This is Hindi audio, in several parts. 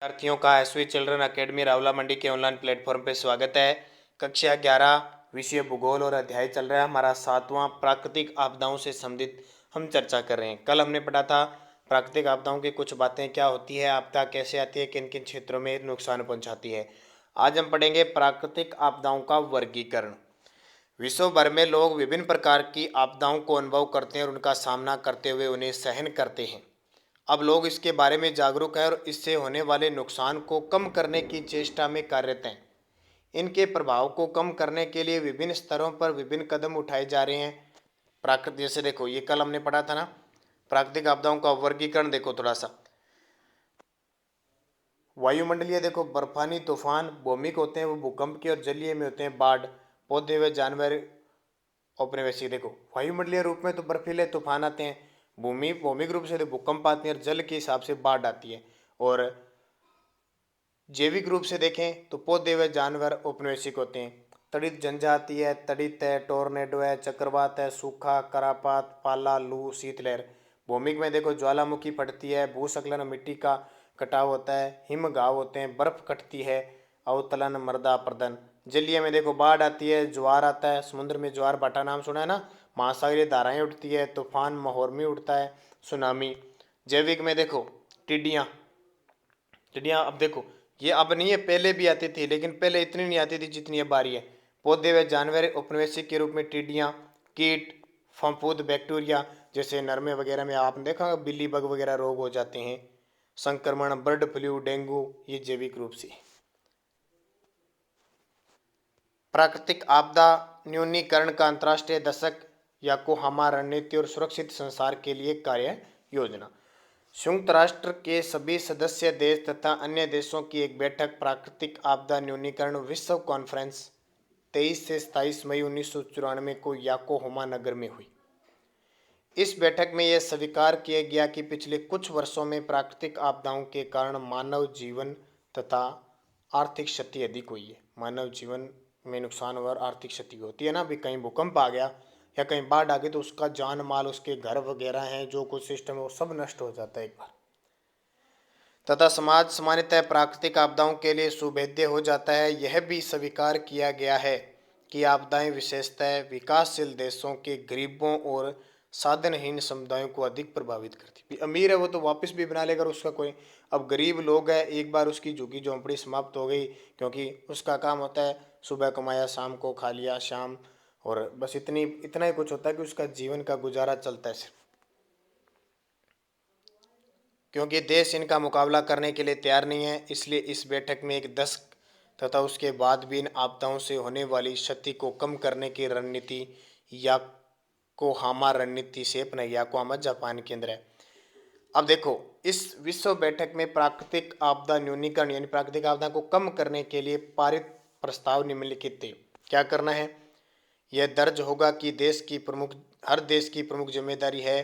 विद्यार्थियों का एसवी चिल्ड्रन अकेडमी रावला मंडी के ऑनलाइन प्लेटफॉर्म पे स्वागत है। कक्षा 11 विषय भूगोल और अध्याय चल रहा है हमारा 7वां प्राकृतिक आपदाओं से संबंधित हम चर्चा कर रहे हैं। कल हमने पढ़ा था प्राकृतिक आपदाओं की कुछ बातें, क्या होती है आपदा, कैसे आती है, किन किन क्षेत्रों में नुकसान पहुंचाती है। आज हम पढ़ेंगे प्राकृतिक आपदाओं का वर्गीकरण। विश्व भर में लोग विभिन्न प्रकार की आपदाओं को अनुभव करते हैं और उनका सामना करते हुए उन्हें सहन करते हैं। अब लोग इसके बारे में जागरूक हैं और इससे होने वाले नुकसान को कम करने की चेष्टा में कार्यरत हैं। इनके प्रभाव को कम करने के लिए विभिन्न स्तरों पर विभिन्न कदम उठाए जा रहे हैं। प्राकृतिक, जैसे देखो ये कल हमने पढ़ा था ना, प्राकृतिक आपदाओं का वर्गीकरण देखो थोड़ा सा। वायुमंडलीय देखो, बर्फानी तूफान भौमिक होते हैं, वो भूकंप के, और जलीय में होते हैं बाढ़, पौधे व जानवर औपनिवेशिक। देखो वायुमंडलीय रूप में तो बर्फीले तूफान आते हैं, भूमि भौमिक रूप से तो भूकंप आते हैं, और जल के हिसाब से बाढ़ आती है, और जैविक रूप से देखें तो पौधे व जानवर औपनिवेशिक होते हैं। तड़ित जनजाति है, तड़ित है, टोर्नेडो है, चक्रवात है, सूखा, करापात, पाला, लू, शीतलहर। भौमिक में देखो ज्वालामुखी फटती है, भूस्खलन मिट्टी का कटाव होता है, हिमगाव होते हैं, बर्फ कटती है, अवतलन, मृदा अपरदन। जलीय में देखो बाढ़ आती है, ज्वार आता है, समुद्र में ज्वार भाटा नाम सुना है ना, महासागरीय धाराएं उठती है, तूफान महोर्मी उठता है, सुनामी। जैविक में देखो टिड्डियाँ, टिड्डियाँ अब देखो ये अब नहीं है, पहले भी आती थी, लेकिन पहले इतनी नहीं आती थी जितनी अब आ रही है। पौधे व जानवर औपनिवेशिक के रूप में टिड्डियाँ, कीट, फफूंद, बैक्टीरिया, जैसे नरमे वगैरह में आपने देखा बिल्ली बग वगैरह रोग हो जाते हैं। संक्रमण, बर्ड फ्लू, डेंगू, ये जैविक रूप से। प्राकृतिक आपदा न्यूनीकरण का अंतर्राष्ट्रीय दशक याकोहामा रणनीति और सुरक्षित संसार के लिए कार्य योजना। संयुक्त राष्ट्र के सभी सदस्य देश तथा अन्य देशों की एक बैठक प्राकृतिक आपदा न्यूनीकरण विश्व कॉन्फ्रेंस 23 से 27 मई 1994 को याकोहामा नगर में हुई। इस बैठक में यह स्वीकार किया गया कि पिछले कुछ वर्षों में प्राकृतिक आपदाओं के कारण मानव जीवन तथा आर्थिक क्षति अधिक हुई है। मानव जीवन में नुकसान और आर्थिक क्षति होती है ना, भी कहीं भूकंप आ गया या कहीं बाढ़ आ गई तो उसका जान माल, उसके घर वगैरह हैं, जो कुछ सिस्टम है वो सब नष्ट हो जाता है एक बार। तथा समाज सामान्यतः प्राकृतिक आपदाओं के लिए सुभेद्य हो जाता है। यह भी स्वीकार किया गया है कि आपदाएं विशेषतः विकासशील देशों के गरीबों और साधनहीन समुदायों को अधिक प्रभावित करती है। अमीर है वो तो वापस भी बना लेगा उसका कोई, अब गरीब लोग है एक बार उसकी झुग्गी झोंपड़ी समाप्त हो गई, क्योंकि उसका काम होता है सुबह कमाया शाम को खा लिया शाम, और बस इतना ही कुछ होता है कि उसका जीवन का गुजारा चलता है सिर्फ, क्योंकि देश इनका मुकाबला करने के लिए तैयार नहीं है। इसलिए इस बैठक में एक दशक तथा उसके बाद भी इन आपदाओं से होने वाली क्षति को कम करने की रणनीति याकोहामा रणनीति से अपनाई। याकोहामा जापान केंद्र है। अब देखो इस विश्व बैठक में प्राकृतिक आपदा न्यूनीकरण यानी प्राकृतिक आपदा को कम करने के लिए पारित प्रस्ताव निम्नलिखित थे। क्या करना है, यह दर्ज होगा कि हर देश की प्रमुख जिम्मेदारी है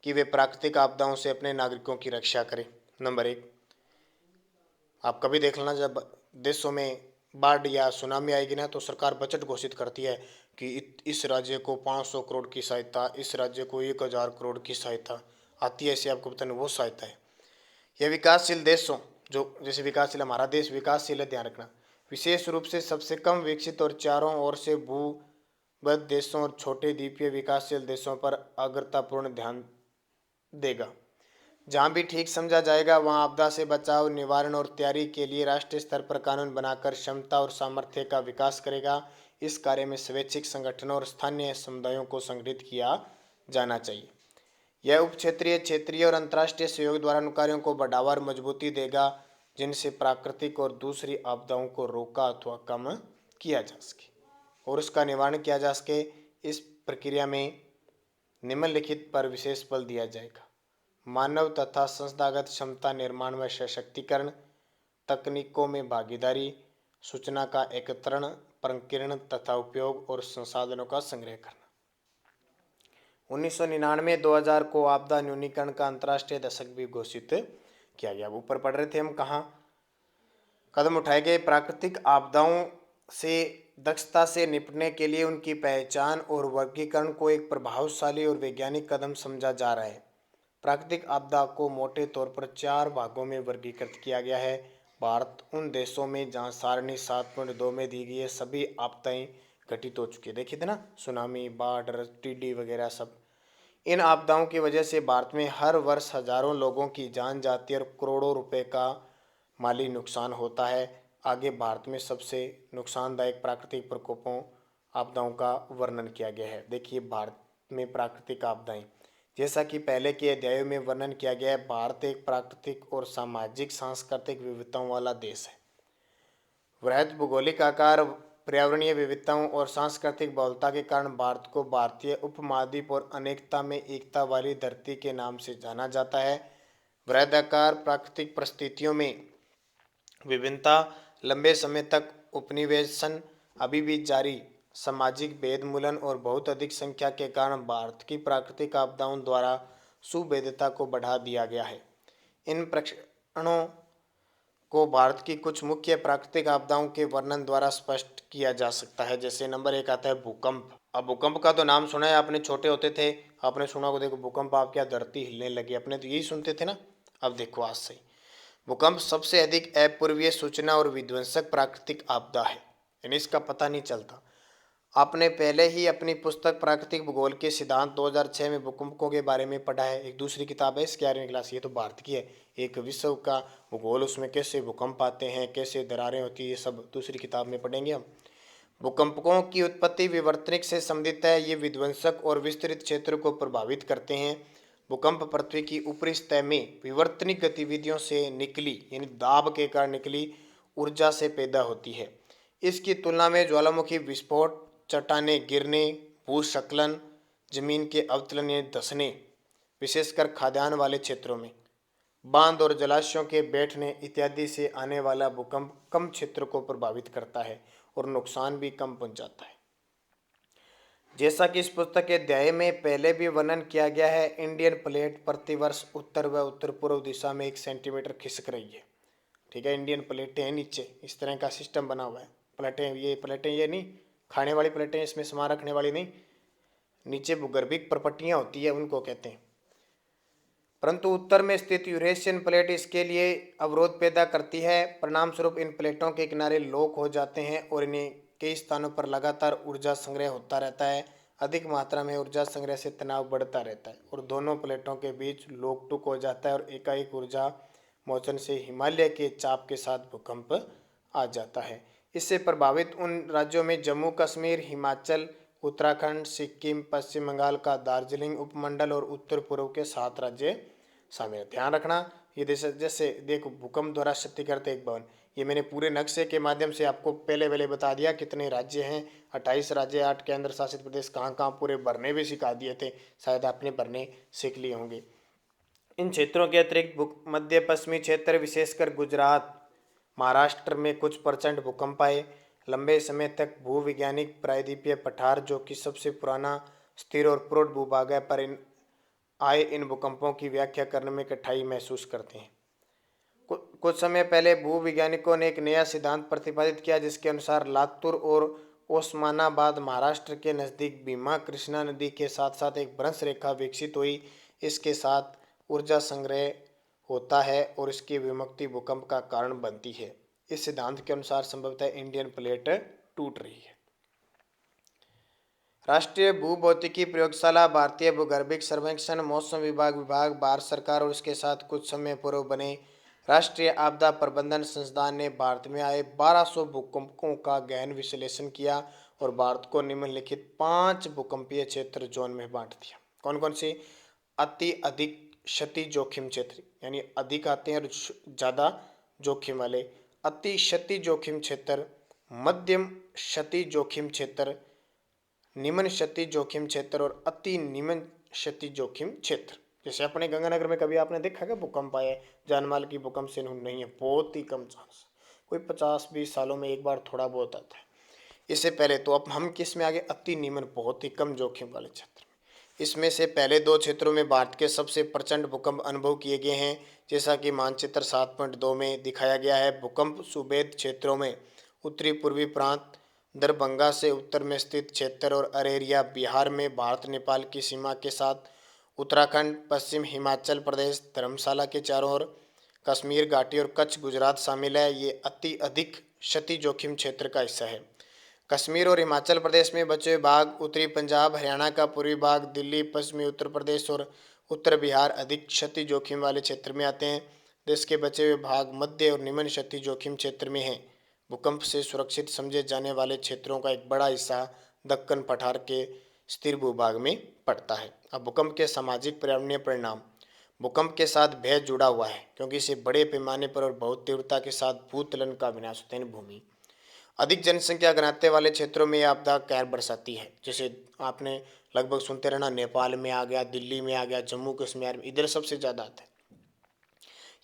कि वे प्राकृतिक आपदाओं से अपने नागरिकों की रक्षा करें। नंबर 1, आप कभी देख लेना जब देशों में बाढ़ या सुनामी आएगी ना तो सरकार बजट घोषित करती है कि इस राज्य को 500 करोड़ की सहायता, इस राज्य को 1000 करोड़ की सहायता आती है, ऐसे आपको बताना वो सहायता है। यह विकासशील देशों, जो जैसे विकासशील हमारा देश विकासशील है, ध्यान रखना, विशेष रूप से सबसे कम विकसित और चारों ओर से भूबद्ध देशों और छोटे द्वीपीय विकासशील देशों पर अग्रतापूर्ण ध्यान देगा। जहाँ भी ठीक समझा जाएगा वहाँ आपदा से बचाव, निवारण और तैयारी के लिए राष्ट्रीय स्तर पर कानून बनाकर क्षमता और सामर्थ्य का विकास करेगा। इस कार्य में स्वैच्छिक संगठनों और स्थानीय समुदायों को संगठित किया जाना चाहिए। यह उप क्षेत्रीय, क्षेत्रीय और अंतर्राष्ट्रीय सहयोग द्वारा उन कार्यों को बढ़ावा और मजबूती देगा जिनसे प्राकृतिक और दूसरी आपदाओं को रोका अथवा कम किया जा सके और उसका निवारण किया जा सके। इस प्रक्रिया में निम्नलिखित पर विशेष बल दिया जाएगा: मानव तथा संस्थागत क्षमता निर्माण व सशक्तिकरण, तकनीकों में भागीदारी, सूचना का एकत्रण, प्रकीर्णन तथा उपयोग और संसाधनों का संग्रह करना। 1999-2000 को आपदा न्यूनीकरण का अंतर्राष्ट्रीय दशक भी घोषित किया गया। ऊपर पढ़ रहे थे हम, कहाँ कदम उठाए गए प्राकृतिक आपदाओं से दक्षता से निपटने के लिए उनकी पहचान और वर्गीकरण को एक प्रभावशाली और वैज्ञानिक कदम समझा जा रहा है। प्राकृतिक आपदा को मोटे तौर पर 4 भागों में वर्गीकृत किया गया है। भारत उन देशों में जहां सारणी 7.2 में दी गई है सभी आपदाएं घटित हो चुकी है। देखिए थे ना, सुनामी, बाढ़, टीडी वगैरह सब। इन आपदाओं की वजह से भारत में हर वर्ष हजारों लोगों की जान जाती है और करोड़ों रुपए का माली नुकसान होता है। आगे भारत में सबसे नुकसानदायक प्राकृतिक प्रकोपों आपदाओं का वर्णन किया गया है। देखिए भारत में प्राकृतिक आपदाएं, जैसा कि पहले के अध्यायों में वर्णन किया गया है, भारत एक प्राकृतिक और सामाजिक सांस्कृतिक विविधताओं वाला देश है। वृहद भौगोलिक आकार, पर्यावरणीय विविधताओं और सांस्कृतिक बहुलता के कारण भारत को भारतीय उपमहाद्वीप और अनेकता में एकता वाली धरती के नाम से जाना जाता है। वृहद आकार, प्राकृतिक परिस्थितियों में विभिन्नता, लंबे समय तक उपनिवेशन अभी भी जारी, सामाजिक भेदमूलन और बहुत अधिक संख्या के कारण भारत की प्राकृतिक आपदाओं द्वारा सुभेद्यता को बढ़ा दिया गया है। इन प्रक्षणों को भारत की कुछ मुख्य प्राकृतिक आपदाओं के वर्णन द्वारा स्पष्ट किया जा सकता है। जैसे नंबर 1 आता है भूकंप। अब भूकंप का तो नाम सुना है आपने, छोटे होते थे आपने सुना होगा, देखो भूकंप आप क्या धरती हिलने लगी, अपने तो यही सुनते थे ना। अब देखो आज से भूकंप सबसे अधिक अपूर्वीय सूचना और विध्वंसक प्राकृतिक आपदा है, यानी इसका पता नहीं चलता। आपने पहले ही अपनी पुस्तक प्राकृतिक भूगोल के सिद्धांत 2006 में भूकंपों के बारे में पढ़ा है। एक दूसरी किताब है इसकी 11वीं क्लास, ये तो भारत की है, एक विश्व का भूगोल, उसमें कैसे भूकंप आते हैं, कैसे दरारें होती है, ये सब दूसरी किताब में पढ़ेंगे हम। भूकंपों की उत्पत्ति विवर्तनिक से संबंधित है। ये विध्वंसक और विस्तृत क्षेत्र को प्रभावित करते हैं। भूकंप पृथ्वी की ऊपरी सतह में विवर्तनिक गतिविधियों से निकली, यानी दाब के कारण निकली ऊर्जा से पैदा होती है। इसकी तुलना में ज्वालामुखी विस्फोट, चट्टानें गिरने, भूस्खलन, जमीन के अवतरण यानी धंसने, विशेषकर खदान वाले क्षेत्रों में, बांध और जलाशयों के बैठने इत्यादि से आने वाला भूकंप कम क्षेत्र को प्रभावित करता है और नुकसान भी कम पहुंचाता है। जैसा कि इस पुस्तक के अध्याय में पहले भी वर्णन किया गया है, इंडियन प्लेट प्रतिवर्ष उत्तर व उत्तर पूर्व दिशा में 1 सेंटीमीटर खिसक रही है। ठीक है, इंडियन प्लेटें हैं नीचे, इस तरह का सिस्टम बना हुआ है। प्लेटें ये नहीं खाने वाली प्लेटें, इसमें सामान रखने वाली नहीं, नीचे भूगर्भिक प्रपट्टियां होती है उनको कहते हैं। परंतु उत्तर में स्थित यूरेशियन प्लेट इसके लिए अवरोध पैदा करती है। परिणाम स्वरूप इन प्लेटों के किनारे लॉक हो जाते हैं और इन्हें कई स्थानों पर लगातार ऊर्जा संग्रह होता रहता है। अधिक मात्रा में ऊर्जा संग्रह से तनाव बढ़ता रहता है और दोनों प्लेटों के बीच लॉक टुक हो जाता है और एकाएक ऊर्जा मोचन से हिमालय के चाप के साथ भूकंप आ जाता है। इससे प्रभावित उन राज्यों में जम्मू कश्मीर, हिमाचल, उत्तराखंड, सिक्किम, पश्चिम बंगाल का दार्जिलिंग उपमंडल और उत्तर पूर्व के 7 राज्य शामिल। ध्यान रखना, ये जैसे देखो भूकंप द्वारा क्षतिग्रस्त एक भवन, ये मैंने पूरे नक्शे के माध्यम से आपको पहले बता दिया कितने राज्य हैं, 28 राज्य, 8 केंद्र शासित प्रदेश, कहाँ कहाँ पूरे भरने भी सिखा दिए थे, शायद आपने भरने सीख लिए होंगे। इन क्षेत्रों के अतिरिक्त मध्य पश्चिमी क्षेत्र विशेषकर गुजरात, महाराष्ट्र में कुछ % भूकंप आए। लंबे समय तक भूवैज्ञानिक प्रायद्वीपीय पठार, जो कि सबसे पुराना स्थिर और प्रौढ़ भूभाग है, पर इन भूकंपों की व्याख्या करने में कठिनाई महसूस करते हैं। कुछ समय पहले भूवैज्ञानिकों ने एक नया सिद्धांत प्रतिपादित किया जिसके अनुसार लातूर और ओस्मानाबाद महाराष्ट्र के नज़दीक भीमा कृष्णा नदी के साथ साथ एक भ्रंश रेखा विकसित हुई। इसके साथ ऊर्जा संग्रह होता है और इसकी विमुक्ति भूकंप का कारण बनती है। इस सिद्धांत के अनुसार संभवतः इंडियन प्लेट टूट रही है। राष्ट्रीय भूभौतिकी प्रयोगशाला, भारतीय भूगर्भिक सर्वेक्षण, मौसम विभाग, भारत सरकार और इसके साथ कुछ समय पूर्व बने राष्ट्रीय आपदा प्रबंधन संस्थान ने भारत में आए 1200 भूकंपों का गहन विश्लेषण किया और भारत को निम्नलिखित 5 भूकंपीय क्षेत्र जोन में बांट दिया। कौन कौन से? अति अधिक क्षति जोखिम क्षेत्र, यानी अधिक आते हैं और ज़्यादा जोखिम वाले, अति क्षति जोखिम क्षेत्र, मध्यम क्षति जोखिम क्षेत्र, निम्न क्षति जोखिम क्षेत्र और अति निम्न क्षति जोखिम क्षेत्र। जैसे अपने गंगानगर में कभी आपने देखा क्या भूकंप आया है? जानमाल की भूकंप से नहीं है, बहुत ही कम चांस, कोई 50-20 सालों में एक बार थोड़ा बहुत आता है। इससे पहले तो अब हम किस में आगे? अति निम्न, बहुत ही कम जोखिम वाले क्षेत्र। इसमें से पहले 2 क्षेत्रों में भारत के सबसे प्रचंड भूकंप अनुभव किए गए हैं, जैसा कि मानचित्र 7.2 में दिखाया गया है। भूकंप सुभेद क्षेत्रों में उत्तरी पूर्वी प्रांत, दरभंगा से उत्तर में स्थित क्षेत्र और अरेरिया बिहार में भारत नेपाल की सीमा के साथ, उत्तराखंड, पश्चिम हिमाचल प्रदेश, धर्मशाला के चारों ओर, कश्मीर घाटी और कच्छ गुजरात शामिल है। ये अति अधिक क्षति जोखिम क्षेत्र का हिस्सा है। कश्मीर और हिमाचल प्रदेश में बचे हुए भाग, उत्तरी पंजाब, हरियाणा का पूर्वी भाग, दिल्ली, पश्चिमी उत्तर प्रदेश और उत्तर बिहार अधिक क्षति जोखिम वाले क्षेत्र में आते हैं। देश के बचे हुए भाग मध्य और निम्न क्षति जोखिम क्षेत्र में हैं। भूकंप से सुरक्षित समझे जाने वाले क्षेत्रों का एक बड़ा हिस्सा दक्कन पठार के स्थिर भूभाग में पड़ता है। अब भूकंप के सामाजिक पर्यावरणीय परिणाम। भूकंप के साथ भय जुड़ा हुआ है क्योंकि इसे बड़े पैमाने पर और बहुत तीव्रता के साथ भूतलन का विनाश होता है। भूमि अधिक जनसंख्या घनत्व वाले क्षेत्रों में यह आपदा कहर बरसाती है। जैसे आपने लगभग सुनते रहना, नेपाल में आ गया, दिल्ली में आ गया, जम्मू कश्मीर में, इधर सबसे ज़्यादा आता है।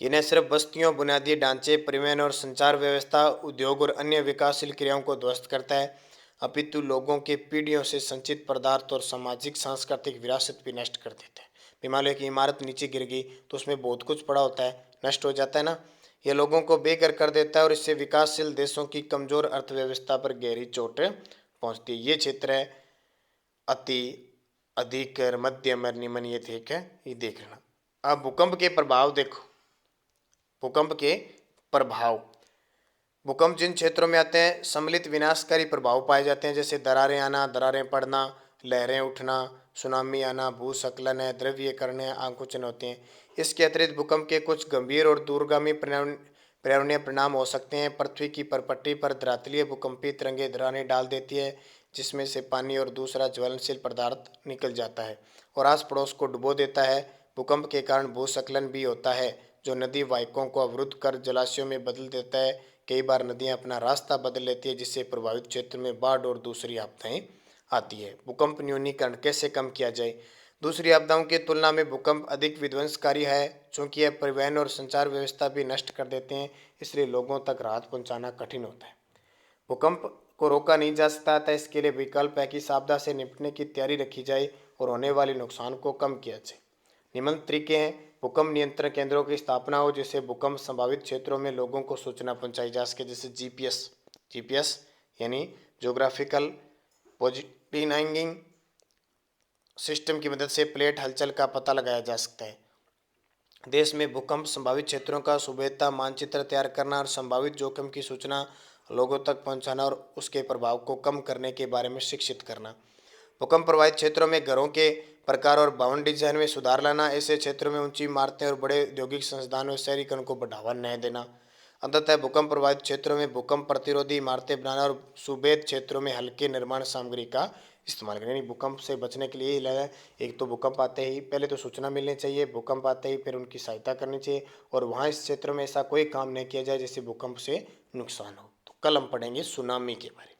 ये न सिर्फ बस्तियों, बुनियादी ढांचे, परिवहन और संचार व्यवस्था, उद्योग और अन्य विकासशील क्रियाओं को ध्वस्त करता है, अपितु लोगों के पीढ़ियों से संचित पदार्थ और सामाजिक सांस्कृतिक विरासत भी नष्ट कर देता है। हिमालय की इमारत नीचे गिर गई तो उसमें बहुत कुछ पड़ा होता है, नष्ट हो जाता है ना। यह लोगों को बेघर कर देता है और इससे विकासशील देशों की कमजोर अर्थव्यवस्था पर गहरी चोट पहुंचती है। ये क्षेत्र है अति अधिक मध्यम और निम्न, ये ठीक है, ये देख लेना। अब भूकंप के प्रभाव देखो। भूकंप के प्रभाव, भूकंप जिन क्षेत्रों में आते हैं सम्मिलित विनाशकारी प्रभाव पाए जाते हैं, जैसे दरारें आना, दरारें पड़ना, लहरें उठना, सुनामी आना, भूस्खलन है, द्रव्यीकरण है, आंकुचन होते हैं। इसके अतिरिक्त भूकंप के कुछ गंभीर और दूरगामी पर्यावरणीय परिणाम हो सकते हैं। पृथ्वी की परपट्टी पर धरातलीय भूकंपीय तरंगें दरारें डाल देती है, जिसमें से पानी और दूसरा ज्वलनशील पदार्थ निकल जाता है और आस पड़ोस को डुबो देता है। भूकंप के कारण भूस्खलन भी होता है, जो नदी वाहिकाओं को अवरुद्ध कर जलाशयों में बदल देता है। कई बार नदियां अपना रास्ता बदल लेती है, जिससे प्रभावित क्षेत्र में बाढ़ और दूसरी आपदाएं आती है। भूकंप न्यूनीकरण कैसे कम किया जाए। दूसरी आपदाओं की तुलना में भूकंप अधिक विध्वंसकारी है, चूंकि यह परिवहन और संचार व्यवस्था भी नष्ट कर देते हैं, इसलिए लोगों तक राहत पहुंचाना कठिन होता है। भूकंप को रोका नहीं जा सकता था, इसके लिए विकल्प है कि इस आपदा से निपटने की तैयारी रखी जाए और होने वाले नुकसान को कम किया जाए। निम्न तरीके हैं। भूकंप नियंत्रण केंद्रों की स्थापना हो, जिससे भूकंप संभावित क्षेत्रों में लोगों को सूचना पहुंचाई जा सके, जैसे जीपीएस यानी ज्योग्राफिकल पोजिशनिंग सिस्टम की मदद से प्लेट हलचल का पता लगाया जा सकता है। देश में भूकंप संभावित क्षेत्रों का सुभेद्यता मानचित्र तैयार करना और संभावित जोखिम की सूचना लोगों तक पहुंचाना और उसके प्रभाव को कम करने के बारे में शिक्षित करना। भूकंप प्रभावित क्षेत्रों में घरों के प्रकार और भवन डिजाइन में सुधार लाना। ऐसे क्षेत्रों में ऊंची इमारतें और बड़े औद्योगिक संस्थानों और शहरीकरण को बढ़ावा न देना। अंततः भूकंप प्रभावित क्षेत्रों में भूकंप प्रतिरोधी इमारतें बनाना और सुभेद क्षेत्रों में हल्के निर्माण सामग्री का इस्तेमाल करें। यानी भूकंप से बचने के लिए लगा, एक तो भूकंप आते ही पहले तो सूचना मिलनी चाहिए, भूकंप आते ही फिर उनकी सहायता करनी चाहिए, और वहाँ इस क्षेत्र में ऐसा कोई काम नहीं किया जाए जिससे भूकंप से नुकसान हो। तो कल हम पढ़ेंगे सुनामी के बारे में।